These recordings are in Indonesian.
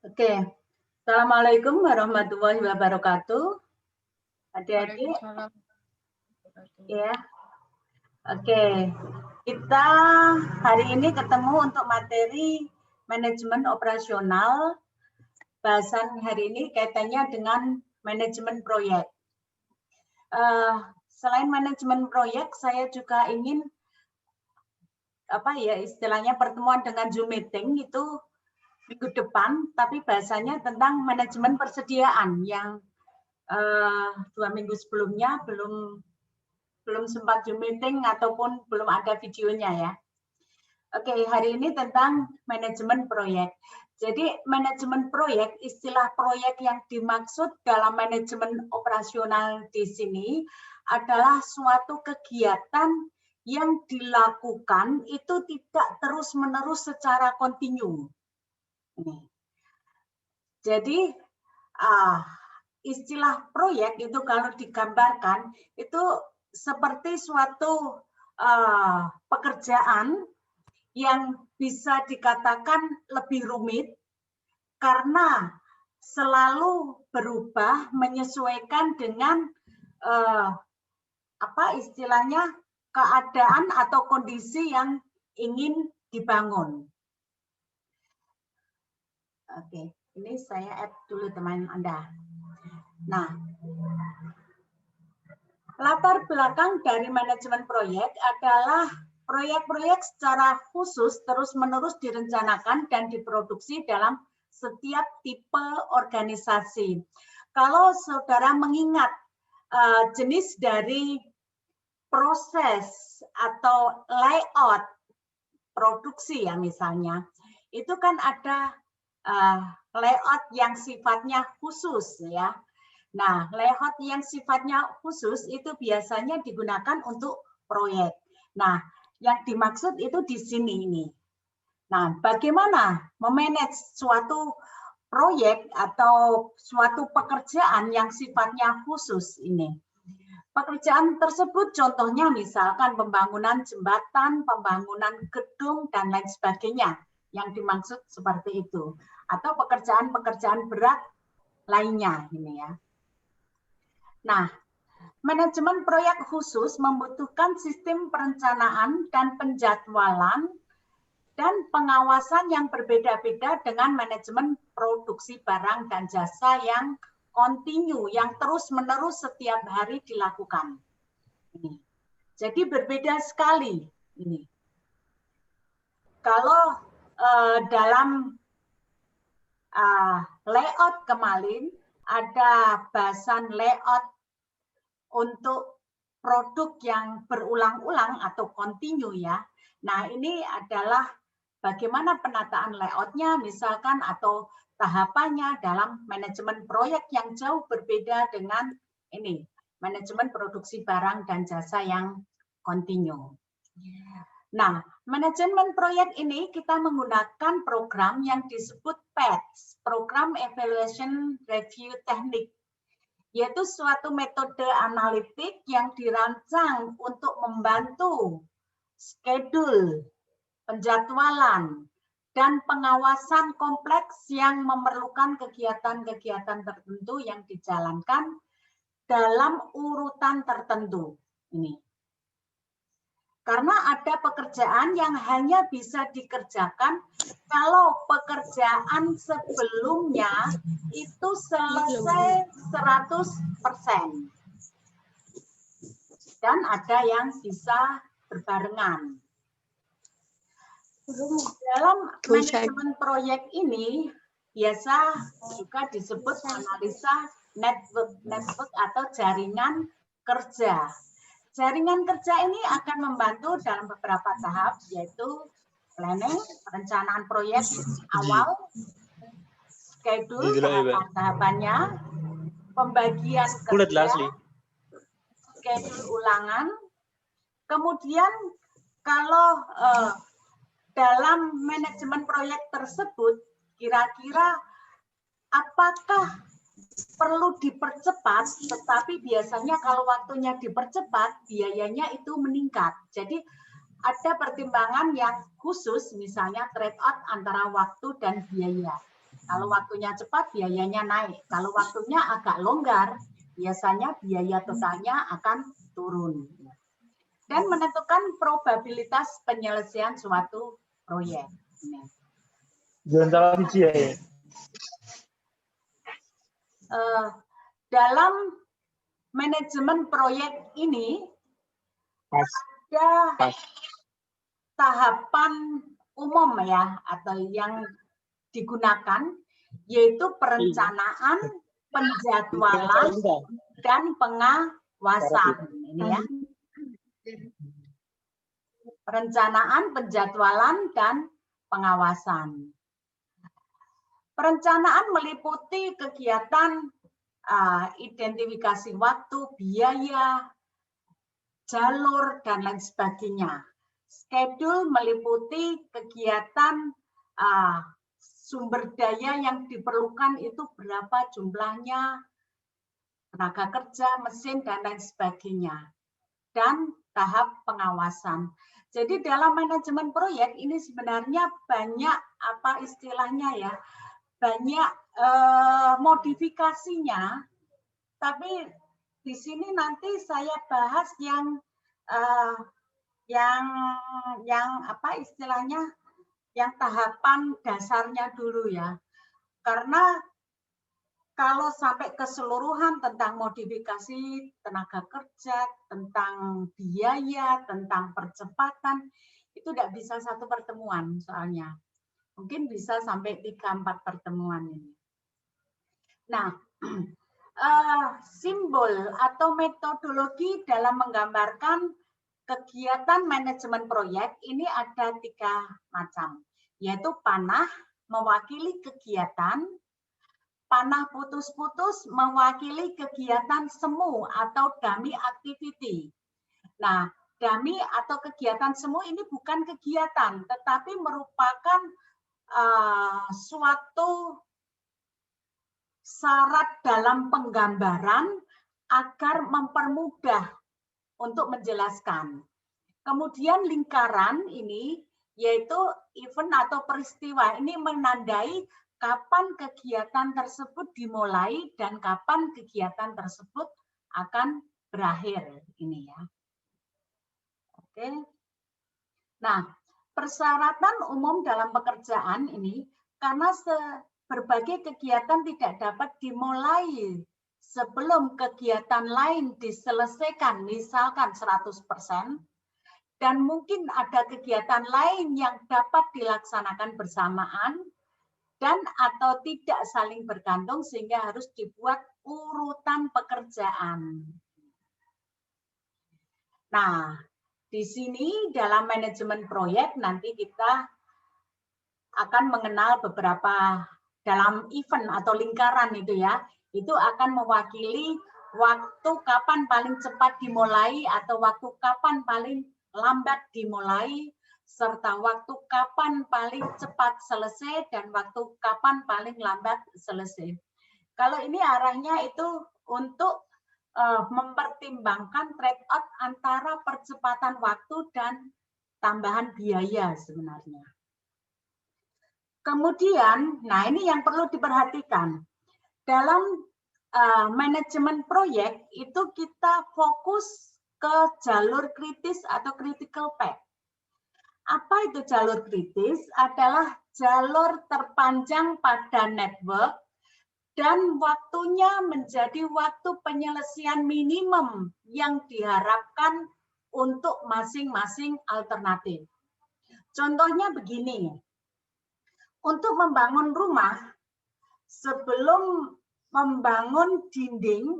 Oke, Assalamualaikum warahmatullahi wabarakatuh. Adik-adik, ya. Oke, kita hari ini ketemu untuk materi manajemen operasional. Bahasan hari ini kaitannya dengan manajemen proyek. Selain manajemen proyek, saya juga ingin istilahnya pertemuan dengan Zoom meeting itu minggu depan, tapi bahasanya tentang manajemen persediaan yang 2 minggu sebelumnya belum sempat Zoom meeting ataupun belum ada videonya ya. Oke, hari ini tentang manajemen proyek. Jadi manajemen proyek, istilah proyek yang dimaksud dalam manajemen operasional di sini adalah suatu kegiatan yang dilakukan itu tidak terus-menerus secara kontinu. Jadi istilah proyek itu kalau digambarkan itu seperti suatu pekerjaan yang bisa dikatakan lebih rumit karena selalu berubah menyesuaikan dengan istilahnya keadaan atau kondisi yang ingin dibangun. Oke, ini saya add dulu teman Anda. Nah, latar belakang dari manajemen proyek adalah proyek-proyek secara khusus terus-menerus direncanakan dan diproduksi dalam setiap tipe organisasi. Kalau saudara mengingat jenis dari proses atau layout produksi ya misalnya, itu kan ada layout yang sifatnya khusus ya. Nah, layout yang sifatnya khusus itu biasanya digunakan untuk proyek. Nah, yang dimaksud itu di sini ini. Nah, bagaimana memanage suatu proyek atau suatu pekerjaan yang sifatnya khusus ini? Pekerjaan tersebut contohnya misalkan pembangunan jembatan, pembangunan gedung, dan lain sebagainya. Yang dimaksud seperti itu, atau pekerjaan-pekerjaan berat lainnya ini ya. Nah, manajemen proyek khusus membutuhkan sistem perencanaan dan penjadwalan dan pengawasan yang berbeda-beda dengan manajemen produksi barang dan jasa yang kontinu, yang terus-menerus setiap hari dilakukan. Ini. Jadi berbeda sekali ini. Kalau dalam layout kemarin ada bahasan layout untuk produk yang berulang-ulang atau kontinu ya. Nah ini adalah bagaimana penataan layoutnya misalkan atau tahapannya dalam manajemen proyek yang jauh berbeda dengan ini manajemen produksi barang dan jasa yang kontinu. Nah, manajemen proyek ini kita menggunakan program yang disebut PETS, Program Evaluation Review Technique, yaitu suatu metode analitik yang dirancang untuk membantu schedule, penjadwalan, dan pengawasan kompleks yang memerlukan kegiatan-kegiatan tertentu yang dijalankan dalam urutan tertentu. Ini. Karena ada pekerjaan yang hanya bisa dikerjakan kalau pekerjaan sebelumnya itu selesai 100%. Dan ada yang bisa berbarengan. Dalam manajemen proyek ini biasa juga disebut analisa network atau jaringan kerja. Jaringan kerja ini akan membantu dalam beberapa tahap, yaitu planning, perencanaan proyek awal, schedule, tahapan-tahapannya, pembagian kerja, schedule ulangan, kemudian kalau dalam manajemen proyek tersebut, kira-kira apakah perlu dipercepat, tetapi biasanya kalau waktunya dipercepat, biayanya itu meningkat. Jadi ada pertimbangan yang khusus, misalnya trade-off antara waktu dan biaya. Kalau waktunya cepat, biayanya naik. Kalau waktunya agak longgar, biasanya biaya totalnya akan turun. Dan menentukan probabilitas penyelesaian suatu proyek. Dalam manajemen proyek ini ada tahapan umum ya, atau yang digunakan, yaitu perencanaan, penjadwalan, dan pengawasan. Ini ya. Perencanaan, penjadwalan, dan pengawasan. Perencanaan meliputi kegiatan identifikasi waktu, biaya, jalur, dan lain sebagainya. Schedule meliputi kegiatan sumber daya yang diperlukan itu berapa jumlahnya, tenaga kerja, mesin, dan lain sebagainya. Dan tahap pengawasan. Jadi dalam manajemen proyek ini sebenarnya banyak apa istilahnya ya, banyak modifikasinya. Tapi di sini nanti saya bahas yang apa istilahnya, yang tahapan dasarnya dulu ya. Karena kalau sampai keseluruhan tentang modifikasi tenaga kerja, tentang biaya, tentang percepatan, itu tidak bisa satu pertemuan soalnya. Mungkin bisa sampai 3-4 pertemuan ini. Nah, simbol atau metodologi dalam menggambarkan kegiatan manajemen proyek ini ada 3 macam, yaitu panah mewakili kegiatan, panah putus-putus mewakili kegiatan semu atau dummy activity. Nah, dummy atau kegiatan semu ini bukan kegiatan, tetapi merupakan suatu syarat dalam penggambaran agar mempermudah untuk menjelaskan. Kemudian lingkaran ini yaitu event atau peristiwa. Ini menandai kapan kegiatan tersebut dimulai dan kapan kegiatan tersebut akan berakhir. Ini ya. Oke. Nah, persyaratan umum dalam pekerjaan ini karena berbagai kegiatan tidak dapat dimulai sebelum kegiatan lain diselesaikan, misalkan 100%, dan mungkin ada kegiatan lain yang dapat dilaksanakan bersamaan dan atau tidak saling bergantung sehingga harus dibuat urutan pekerjaan. Nah, di sini dalam manajemen proyek nanti kita akan mengenal beberapa dalam event atau lingkaran itu ya, itu akan mewakili waktu kapan paling cepat dimulai atau waktu kapan paling lambat dimulai, serta waktu kapan paling cepat selesai dan waktu kapan paling lambat selesai. Kalau ini arahnya itu untuk mempertimbangkan trade-off antara percepatan waktu dan tambahan biaya sebenarnya. Kemudian, nah ini yang perlu diperhatikan. Dalam manajemen proyek itu kita fokus ke jalur kritis atau critical path. Apa itu jalur kritis? Adalah jalur terpanjang pada network dan waktunya menjadi waktu penyelesaian minimum yang diharapkan untuk masing-masing alternatif. Contohnya begini, untuk membangun rumah, sebelum membangun dinding,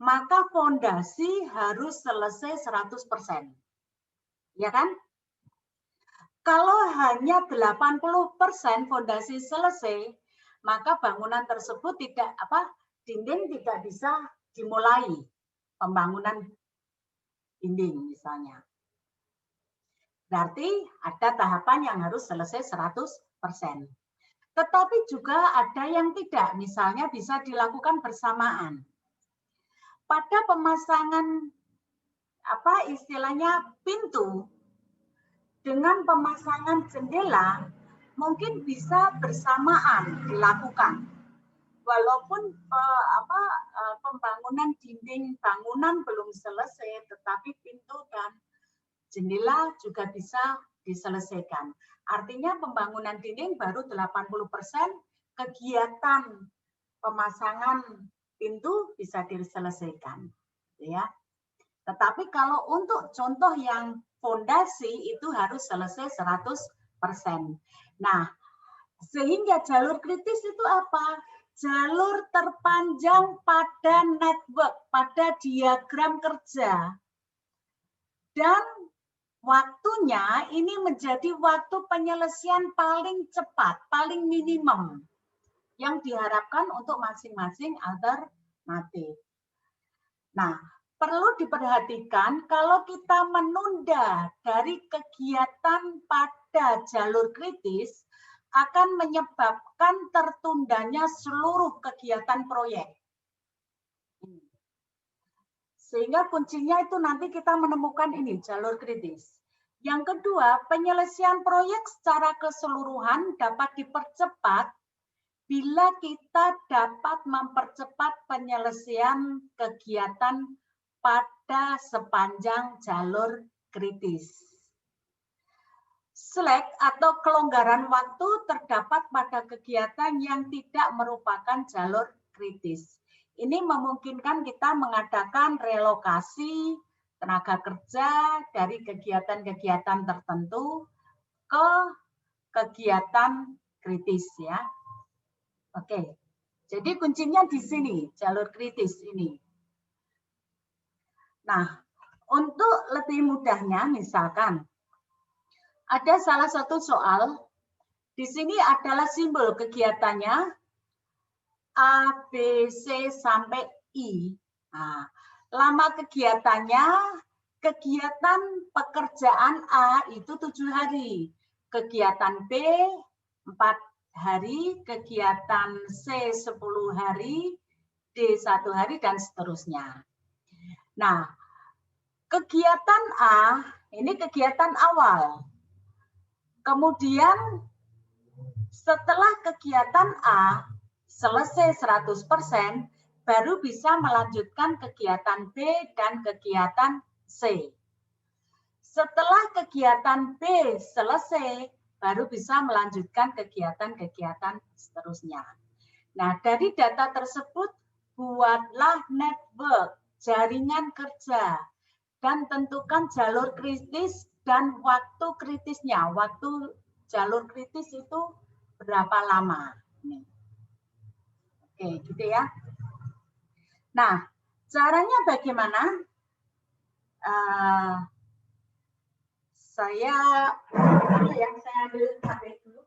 maka fondasi harus selesai 100%. Ya kan? Kalau hanya 80% fondasi selesai, maka bangunan tersebut dinding tidak bisa dimulai, pembangunan dinding misalnya. Berarti ada tahapan yang harus selesai 100%. Tetapi juga ada yang tidak, misalnya bisa dilakukan bersamaan. Pada pemasangan istilahnya pintu dengan pemasangan jendela, mungkin bisa bersamaan dilakukan. Walaupun pembangunan dinding bangunan belum selesai, tetapi pintu dan jendela juga bisa diselesaikan. Artinya pembangunan dinding baru 80%, kegiatan pemasangan pintu bisa diselesaikan, ya. Tetapi kalau untuk contoh yang fondasi itu harus selesai 100%. Nah, sehingga jalur kritis itu apa? Jalur terpanjang pada network, pada diagram kerja. Dan waktunya ini menjadi waktu penyelesaian paling cepat, paling minimum yang diharapkan untuk masing-masing alternatif. Nah, perlu diperhatikan kalau kita menunda dari kegiatan pada jalur kritis akan menyebabkan tertundanya seluruh kegiatan proyek. Sehingga kuncinya itu nanti kita menemukan ini, jalur kritis. Yang kedua, penyelesaian proyek secara keseluruhan dapat dipercepat bila kita dapat mempercepat penyelesaian kegiatan pada sepanjang jalur kritis. Slack atau kelonggaran waktu terdapat pada kegiatan yang tidak merupakan jalur kritis. Ini memungkinkan kita mengadakan relokasi tenaga kerja dari kegiatan-kegiatan tertentu ke kegiatan kritis, ya. Oke, jadi kuncinya di sini, jalur kritis ini. Nah, untuk lebih mudahnya, misalkan ada salah satu soal, di sini adalah simbol kegiatannya A, B, C, sampai I. Nah, lama kegiatannya, kegiatan pekerjaan A itu 7 hari, kegiatan B 4 hari, kegiatan C 10 hari, D 1 hari, dan seterusnya. Nah, kegiatan A, ini kegiatan awal. Kemudian setelah kegiatan A selesai 100%, baru bisa melanjutkan kegiatan B dan kegiatan C. Setelah kegiatan B selesai, baru bisa melanjutkan kegiatan-kegiatan seterusnya. Nah, dari data tersebut, buatlah network, jaringan kerja, dan tentukan jalur kritis dan waktu kritisnya. Waktu jalur kritis itu berapa lama? Oke, gitu ya. Nah, caranya bagaimana? Saya ambil HP dulu.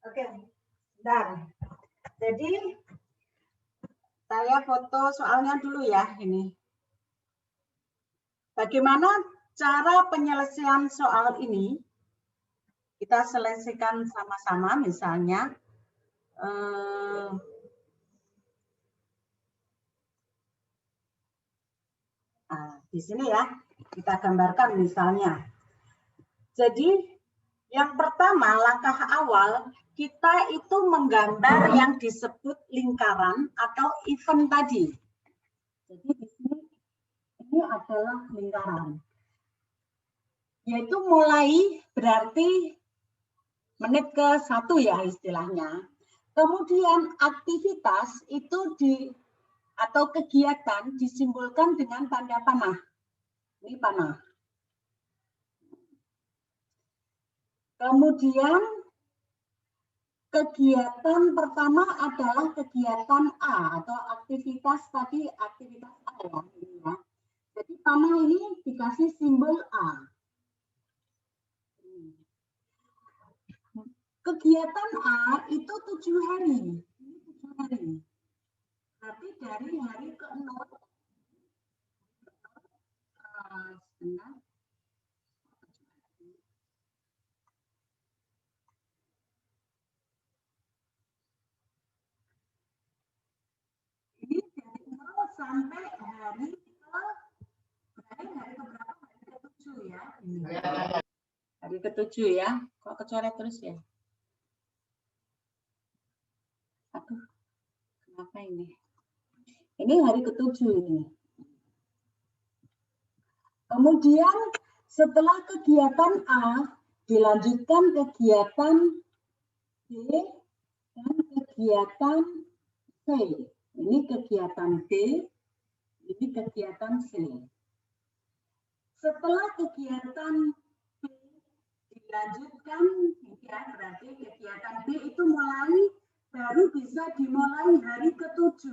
Oke, bentar. Jadi saya foto soalnya dulu ya ini. Bagaimana cara penyelesaian soal ini? Kita selesaikan sama-sama, misalnya di sini ya, kita gambarkan misalnya. Jadi yang pertama, langkah awal, kita itu menggambar yang disebut lingkaran atau event tadi. Jadi di sini ini adalah lingkaran. Yaitu mulai berarti menit ke 1 ya istilahnya. Kemudian aktivitas itu atau kegiatan disimbolkan dengan tanda panah. Ini panah. Kemudian kegiatan pertama adalah kegiatan A atau aktivitas tadi, aktivitas A ya. Jadi panah ini dikasih simbol A. Kegiatan A itu 7 hari. 7 hari. Berarti dari hari ke-0 Sebentar. Ini dari 0 sampai hari keberapa? Hari ke-7 ya. Ini. Hari ke-7 ya. Kok kecoret terus ya? Aduh, kenapa ini? Ini hari ke-7 ini. Kemudian setelah kegiatan A, dilanjutkan kegiatan B dan kegiatan C. Ini kegiatan B, ini kegiatan C. Setelah kegiatan B dilanjutkan, ya, berarti kegiatan B itu baru bisa dimulai hari ke-7.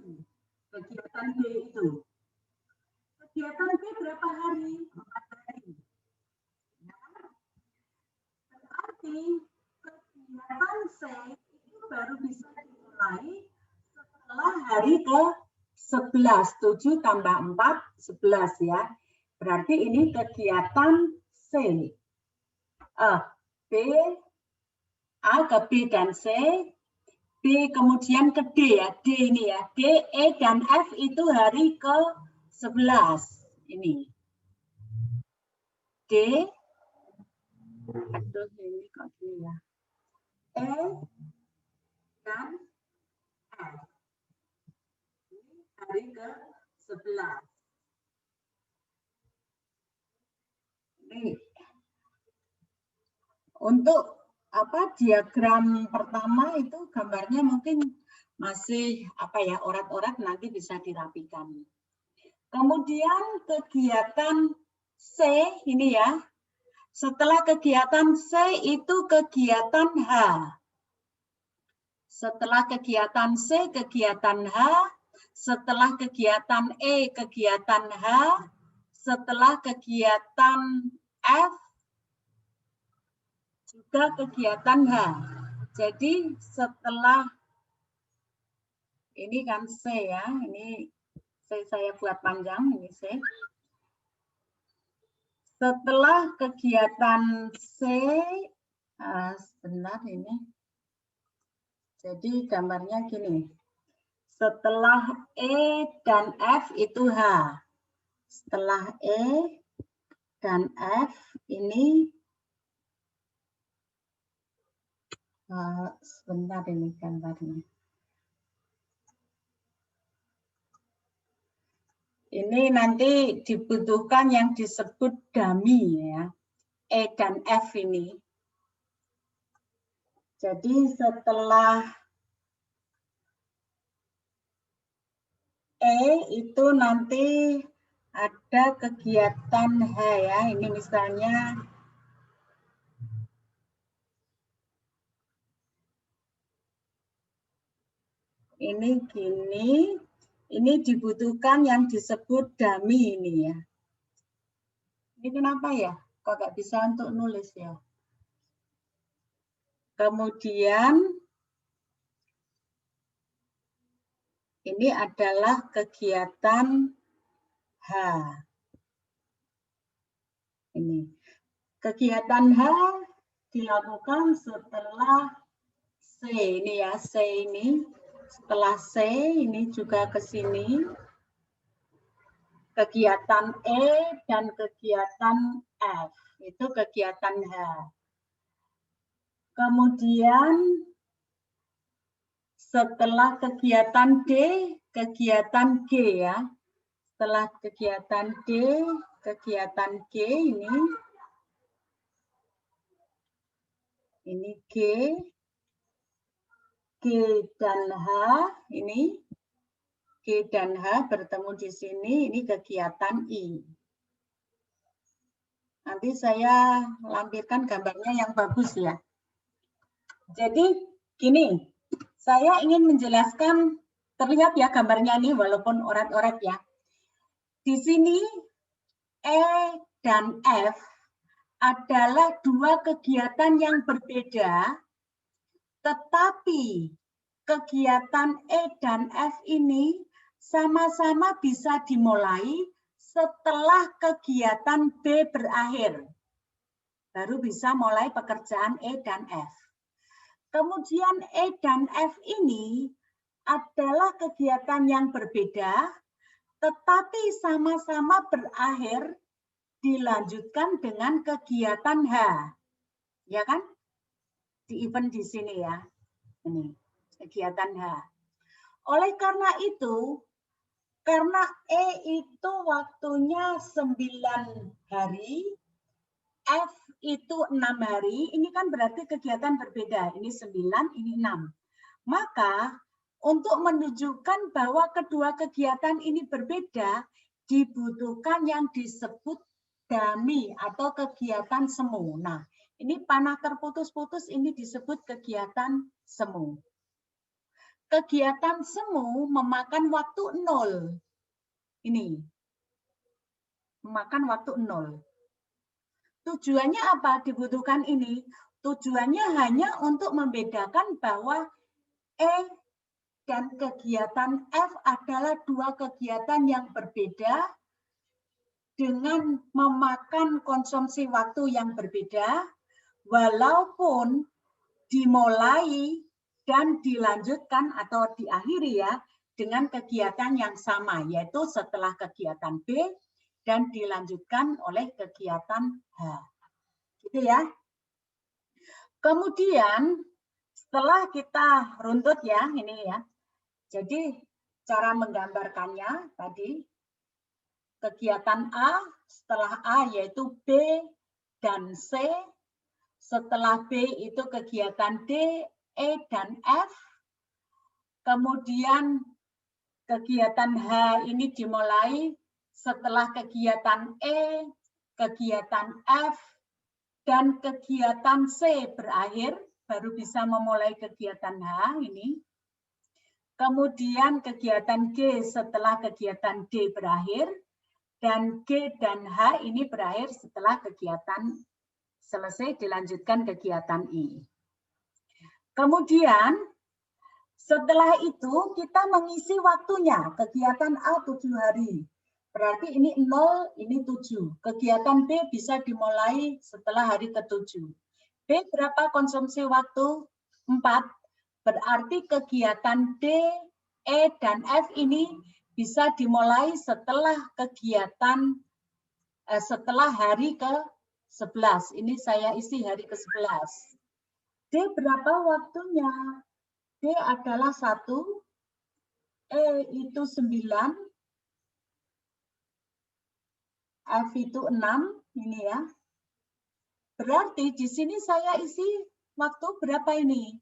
Kegiatan B itu. Kegiatan B berapa hari? 4 hari. Nah, berarti kegiatan C itu baru bisa dimulai setelah hari ke-11. 7 tambah 4, 11 ya. Berarti ini kegiatan C. B, A ke B dan C, B kemudian ke D ya, D ini ya, D, E dan F itu hari ke-11 ini. D, aduh ini kok gini ya, E dan F. Ini hari ke-11. Ini untuk diagram pertama itu gambarnya mungkin masih orat-orat, nanti bisa dirapikan. Kemudian kegiatan C ini ya. Setelah kegiatan C itu kegiatan H. Setelah kegiatan C kegiatan H, setelah kegiatan E kegiatan H, setelah kegiatan F juga kegiatan H. Jadi setelah ini kan C ya, ini C saya buat panjang, ini C. Setelah kegiatan C, sebentar ini. Jadi gambarnya gini. Setelah E dan F itu H. Setelah E dan F ini sebentar ini gambarnya. Ini nanti dibutuhkan yang disebut dummy ya. E dan F ini. Jadi setelah E itu nanti ada kegiatan H ya. Ini misalnya ini gini. Ini dibutuhkan yang disebut dummy ini ya. Ini kenapa ya? Kok nggak bisa untuk nulis ya? Kemudian ini adalah kegiatan H. Ini. Kegiatan H dilakukan setelah C ini ya, C ini. Setelah C ini juga ke sini. Kegiatan E dan kegiatan F. Itu kegiatan H. Kemudian setelah kegiatan D, kegiatan G ya. Setelah kegiatan D, kegiatan G ini G dan H ini. G dan H bertemu di sini, ini kegiatan I. Nanti saya lampirkan gambarnya yang bagus ya. Jadi gini, saya ingin menjelaskan, terlihat ya gambarnya ini walaupun orat-orat ya. Di sini E dan F adalah dua kegiatan yang berbeda, tetapi kegiatan E dan F ini sama-sama bisa dimulai setelah kegiatan B berakhir. Baru bisa mulai pekerjaan E dan F. Kemudian E dan F ini adalah kegiatan yang berbeda, tetapi sama-sama berakhir dilanjutkan dengan kegiatan H. Ya kan? Di event di sini ya. Ini kegiatan H. Oleh karena itu, karena E itu waktunya 9 hari, F itu 6 hari, ini kan berarti kegiatan berbeda. Ini 9, ini 6. Maka untuk menunjukkan bahwa kedua kegiatan ini berbeda, dibutuhkan yang disebut dummy atau kegiatan semu. Nah, ini panah terputus-putus, ini disebut kegiatan semu. Kegiatan semu memakan waktu 0. Ini. Memakan waktu 0. Tujuannya apa dibutuhkan ini? Tujuannya hanya untuk membedakan bahwa E dan kegiatan F adalah dua kegiatan yang berbeda dengan memakan konsumsi waktu yang berbeda, walaupun dimulai dan dilanjutkan atau diakhiri ya dengan kegiatan yang sama, yaitu setelah kegiatan B dan dilanjutkan oleh kegiatan H. Gitu ya. Kemudian setelah kita runtut ya, ini ya. Jadi cara menggambarkannya tadi, kegiatan A, setelah A yaitu B dan C, setelah B itu kegiatan D, E dan F, kemudian kegiatan H ini dimulai setelah kegiatan E, kegiatan F, dan kegiatan C berakhir, baru bisa memulai kegiatan H ini. Kemudian kegiatan G setelah kegiatan D berakhir, dan G dan H ini berakhir setelah kegiatan selesai dilanjutkan kegiatan I. Kemudian setelah itu kita mengisi waktunya, kegiatan A 7 hari. Berarti ini 0, ini 7. Kegiatan B bisa dimulai setelah hari ke-7. B berapa konsumsi waktu? 4. Berarti kegiatan D, E, dan F ini bisa dimulai setelah kegiatan setelah hari ke-11. Ini saya isi hari ke-11. D berapa waktunya? D adalah 1, E itu 9, F itu 6, ini ya. Berarti di sini saya isi waktu berapa ini?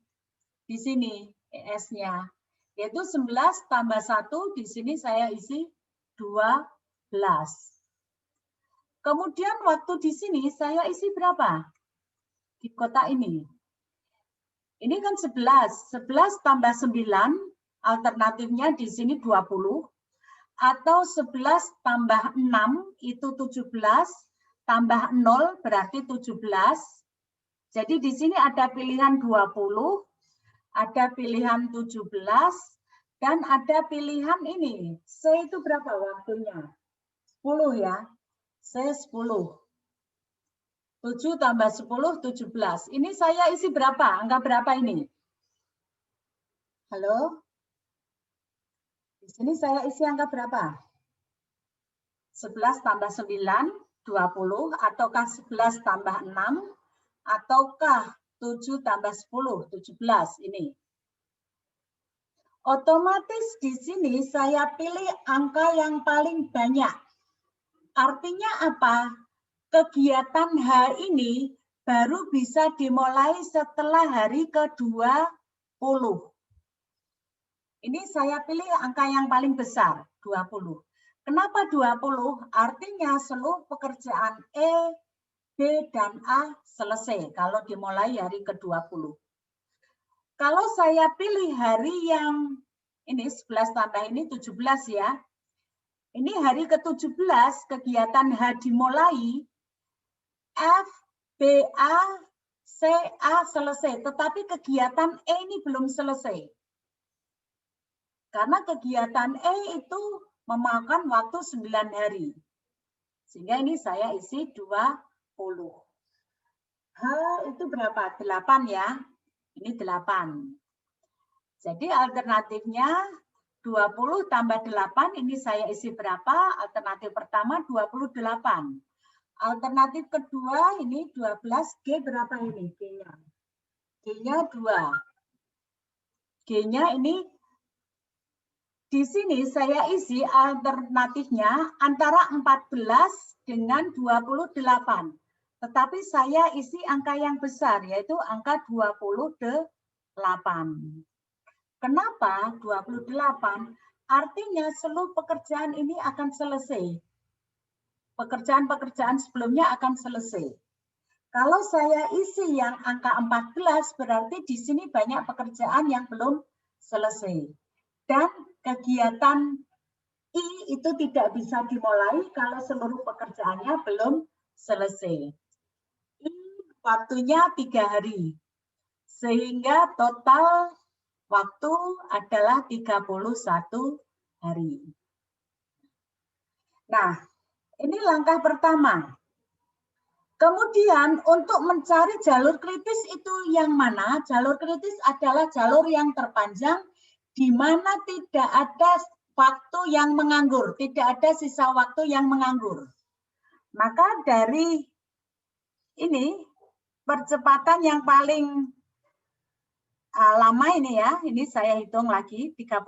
Di sini ES-nya, yaitu 11 tambah 1, di sini saya isi 12. Kemudian waktu di sini saya isi berapa? Di kotak ini. Ini kan 11. 11 tambah 9, alternatifnya di sini 20. Atau 11 tambah 6 itu 17, tambah 0 berarti 17. Jadi di sini ada pilihan 20. Ada pilihan 17 dan ada pilihan ini. C itu berapa waktunya? 10 ya. C 10. 7 tambah 10, 17. Ini saya isi berapa? Angka berapa ini? Halo? Di sini saya isi angka berapa? 11 tambah 9, 20. Ataukah 11 tambah 6? Ataukah 7 tambah 10, 17 ini. Otomatis di sini saya pilih angka yang paling banyak. Artinya apa? Kegiatan H ini baru bisa dimulai setelah hari ke-20. Ini saya pilih angka yang paling besar, 20. Kenapa 20? Artinya seluruh pekerjaan E, B, dan A selesai kalau dimulai hari ke-20. Kalau saya pilih hari yang ini 11 tambah ini 17 ya. Ini hari ke-17 kegiatan H dimulai, F, B, A, C, A selesai. Tetapi kegiatan E ini belum selesai. Karena kegiatan E itu memakan waktu 9 hari. Sehingga ini saya isi 20. H itu berapa? 8 ya. Ini 8. Jadi alternatifnya 20 tambah 8, ini saya isi berapa? Alternatif pertama 28. Alternatif kedua ini 12, G berapa ini? G-nya. G-nya 2. G-nya ini di sini saya isi alternatifnya antara 14 dengan 28. Tetapi saya isi angka yang besar, yaitu angka 28. Kenapa 28? Artinya seluruh pekerjaan ini akan selesai. Pekerjaan-pekerjaan sebelumnya akan selesai. Kalau saya isi yang angka 14, berarti di sini banyak pekerjaan yang belum selesai. Dan kegiatan I itu tidak bisa dimulai kalau seluruh pekerjaannya belum selesai. I waktunya 3 hari. Sehingga total waktu adalah 31 hari. Nah, ini langkah pertama. Kemudian untuk mencari jalur kritis itu yang mana? Jalur kritis adalah jalur yang terpanjang di mana tidak ada waktu yang menganggur, tidak ada sisa waktu yang menganggur. Maka dari ini percepatan yang paling lama ini ya, ini saya hitung lagi 31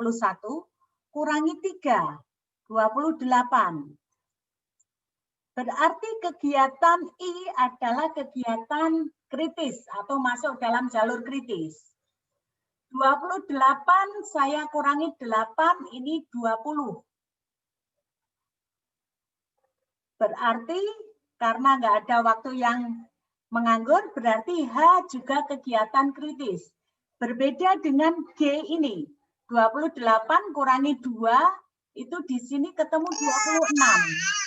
kurangi 3, 28. Berarti kegiatan I adalah kegiatan kritis atau masuk dalam jalur kritis. 28 saya kurangi 8, ini 20. Berarti karena nggak ada waktu yang menganggur, berarti H juga kegiatan kritis. Berbeda dengan G ini. 28 kurangi 2, itu di sini ketemu 26.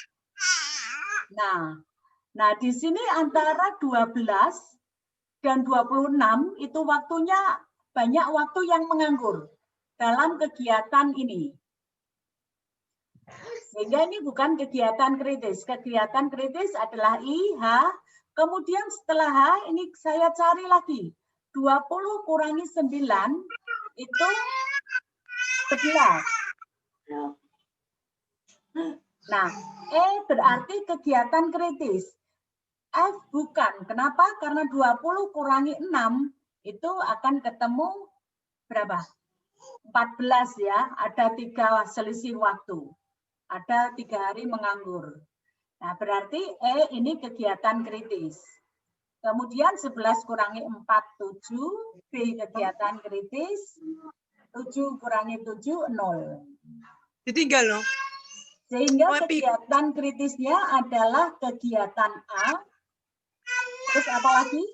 Nah, di sini antara 12 dan 26 itu waktunya banyak waktu yang menganggur dalam kegiatan ini. Sehingga ini bukan kegiatan kritis. Kegiatan kritis adalah I, H. Kemudian setelah H, ini saya cari lagi. 20 kurangi 9 itu 11. Nah, E berarti kegiatan kritis. F bukan. Kenapa? Karena 20 kurangi 6 itu akan ketemu berapa? 14 ya. Ada 3 selisih waktu. Ada 3 hari menganggur. Nah, berarti E ini kegiatan kritis. Kemudian 11 kurangi 4, 7. B kegiatan kritis. 7 kurangi 7, 0. Ditinggal loh. Sehingga kegiatan kritisnya adalah kegiatan A. Terus apa lagi?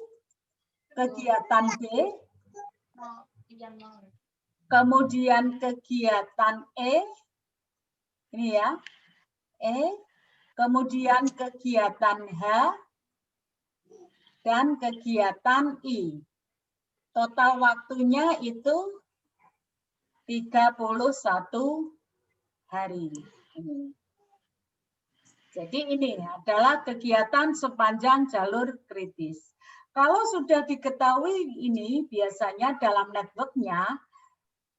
Kegiatan B. Kemudian kegiatan E. Ini ya. E. Kemudian kegiatan H. Dan kegiatan I. Total waktunya itu 31 hari. Jadi ini adalah kegiatan sepanjang jalur kritis. Kalau sudah diketahui ini biasanya dalam networknya,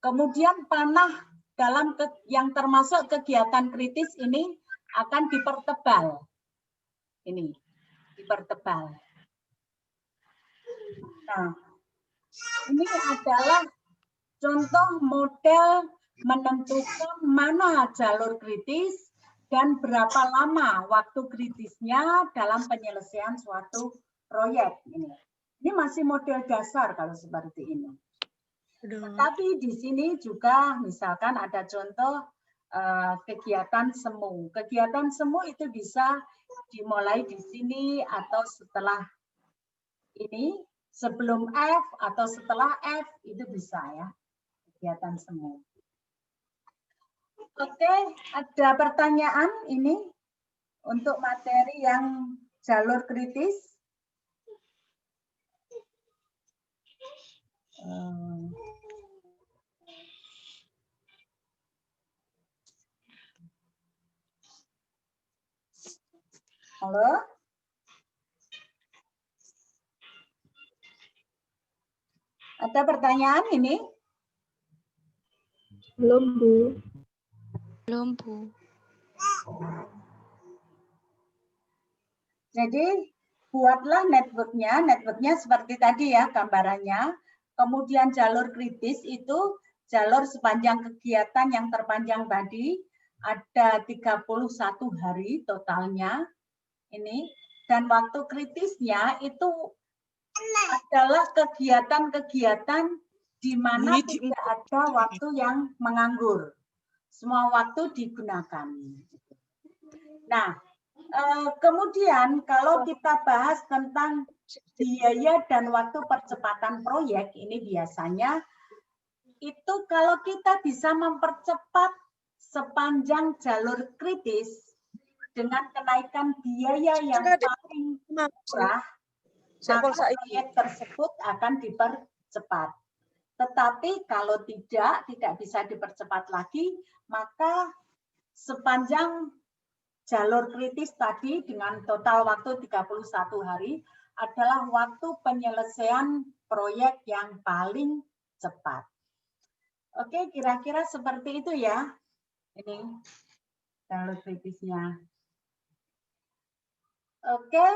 kemudian panah dalam yang termasuk kegiatan kritis ini akan dipertebal. Ini, dipertebal. Nah, ini adalah contoh model menentukan mana jalur kritis dan berapa lama waktu kritisnya dalam penyelesaian suatu proyek. Ini masih model dasar kalau seperti ini. Tetapi di sini juga misalkan ada contoh kegiatan semu. Kegiatan semu itu bisa dimulai di sini atau setelah ini, sebelum F atau setelah F itu bisa ya. Kegiatan semu. Oke, ada pertanyaan ini untuk materi yang jalur kritis? Halo? Ada pertanyaan ini? Belum, Bu. Belum, Bu. Jadi buatlah networknya seperti tadi ya gambarannya. Kemudian jalur kritis itu jalur sepanjang kegiatan yang terpanjang tadi, ada 31 hari totalnya ini, dan waktu kritisnya itu adalah kegiatan-kegiatan di mana tidak ada waktu yang menganggur. Semua waktu digunakan. Nah, kemudian kalau kita bahas tentang biaya dan waktu percepatan proyek, ini biasanya itu kalau kita bisa mempercepat sepanjang jalur kritis dengan kenaikan biaya yang paling murah, maka proyek tersebut akan dipercepat. Tetapi kalau tidak bisa dipercepat lagi, maka sepanjang jalur kritis tadi dengan total waktu 31 hari adalah waktu penyelesaian proyek yang paling cepat. Oke, kira-kira seperti itu ya. Ini jalur kritisnya. Oke,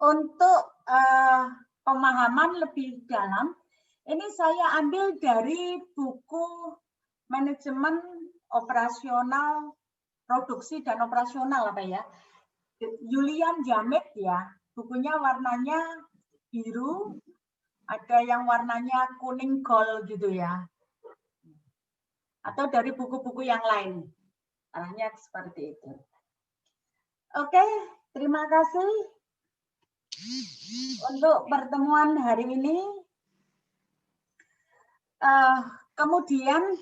untuk pemahaman lebih dalam, ini saya ambil dari buku Manajemen Operasional Produksi dan Operasional apa ya, Julian Jamet ya, bukunya warnanya biru, ada yang warnanya kuning gold gitu ya, atau dari buku-buku yang lain, arahnya seperti itu. Oke, terima kasih untuk pertemuan hari ini. Kemudian